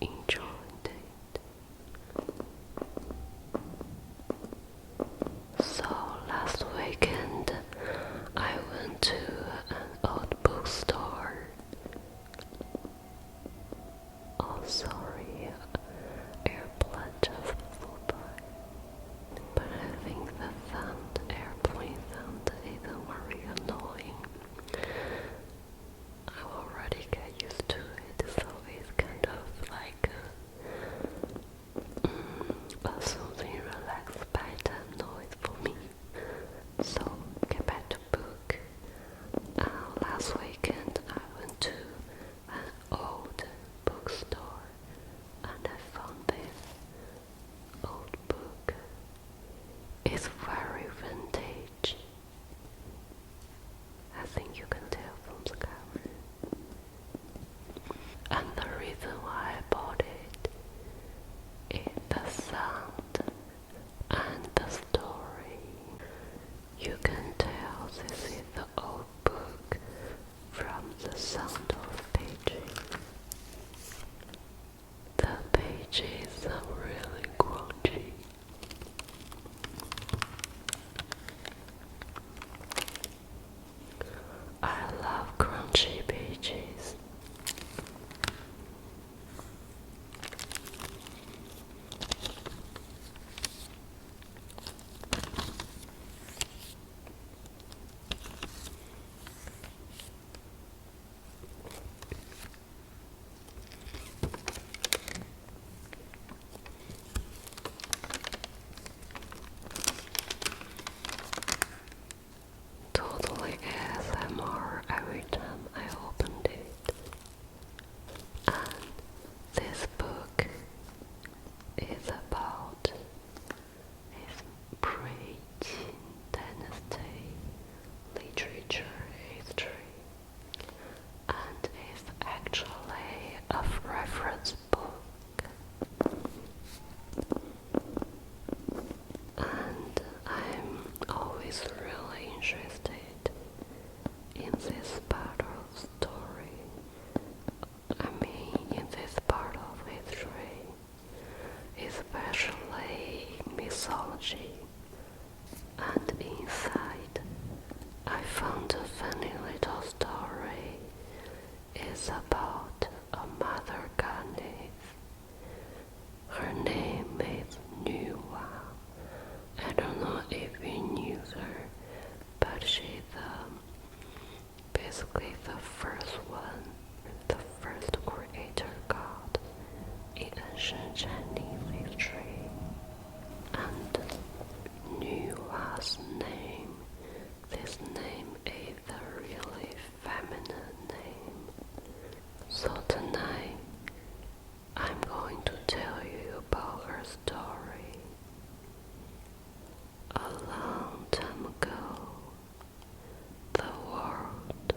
enjoyed it. So last weekend I went to an old bookstore. Oh sorry, airplane just flew by. But I think the airplane sound isn't very annoying. I already get used to it, so it's kind of like a soothing, relaxed bedtime noise for me. So get back to book. Last weekend I went to an old bookstore and I found this old book. It's very vintage. I think you can tell from the cover. And the reason why I bought it is the sound and the story. You can tell this is the old book from the sound of pages. The pages are really crunchy. I love crunchy pages. Totally ASMR every time I opened it. And this book is about his pre-Qin dynasty literature history, and is actually a reference book. And I'm always really interested in this part of story. I mean, in this part of history, especially mythology. And inside, I found a funny little story. It's about a mother goddess. Her name is Nüwa. I don't know if you knew her, but she's basically the first one, the first creator god in ancient Chinese history. And Nüwa's name, this name is a really feminine name. So tonight, I'm going to tell you about her story. A long time ago, the world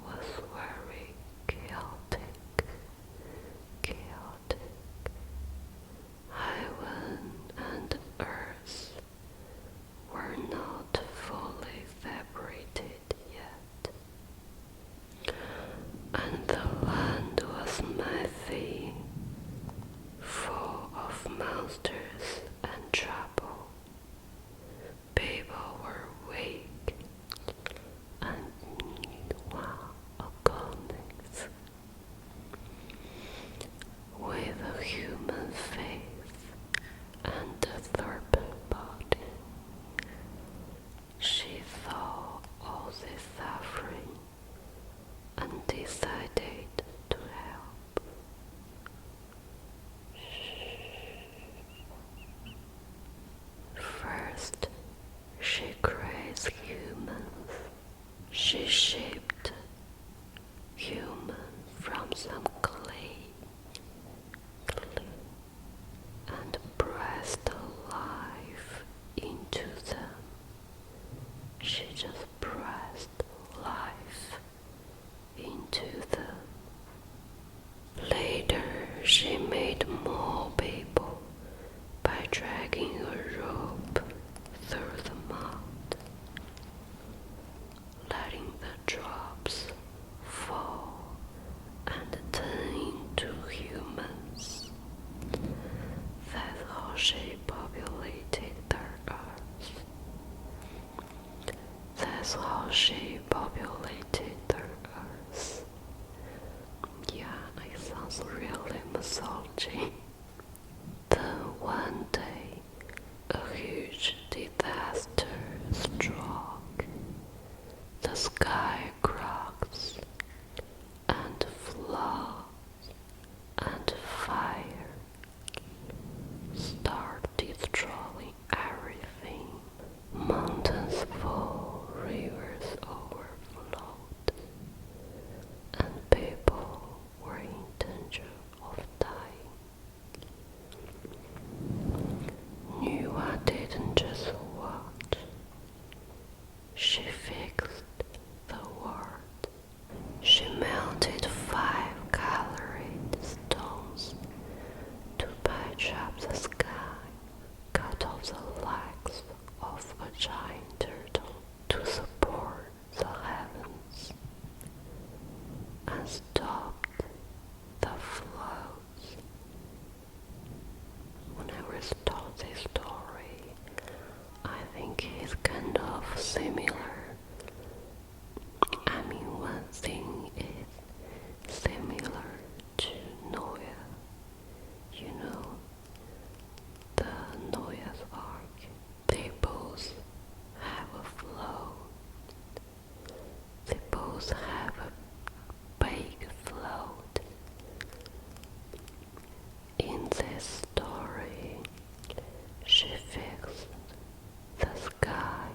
was very chaotic. Heaven and earth were not fully separated yet, and the land was messy, full of monsters and trouble. People were weak and Nüwa a goddess with a human face and a serpent body. She saw all this suffering and decided to help. First, she creates humans. She shaped humans from some clay and breathed life into them. She just breathed life into them. Later, she made more people by dragging a rope through the mud, letting the drops fall and turn into humans. really mythology. Then one day, a huge disaster struck. The sky cracks, and floods and fire start destroying everything. Mountains fall, rivers overflowed, and people were in danger of dying. Nüwa didn't just watch, she fixed the world. She melted 5 colored stones to patch up the sky, cut off the legs of a giant turtle to support the heavens, and stopped the floods. When I was told this story, I think it's kind of similar. I mean, one thing is similar to Noah. You know, the Noah's Ark. They both have a flow. They both have a big float. In this story, she fixed the sky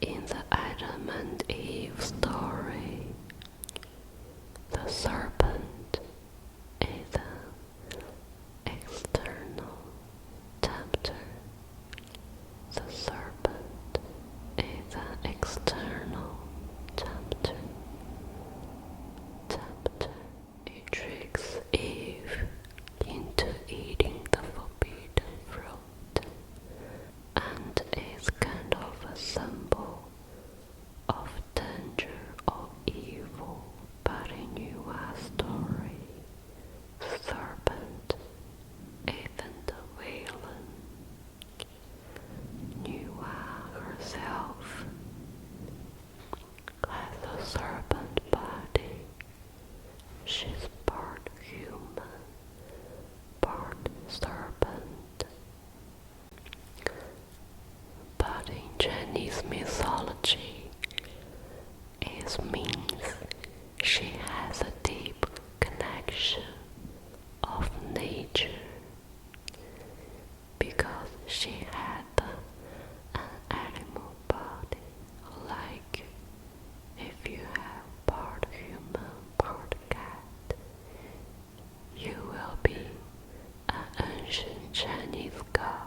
In the Adam and Eve story, the serpent is an external tempter. The serpent is an external tempter. It tricks Eve into eating the forbidden fruit and is kind of a symbol of danger or evil. But in Nüwa's story, the serpent isn't the villain. Nüwa herself has a serpent body. She's part human, part serpent. But in Chinese mythology, it means she has a deep connection of nature because she had an animal body. Like if you have part human, part cat, you will be an ancient Chinese god.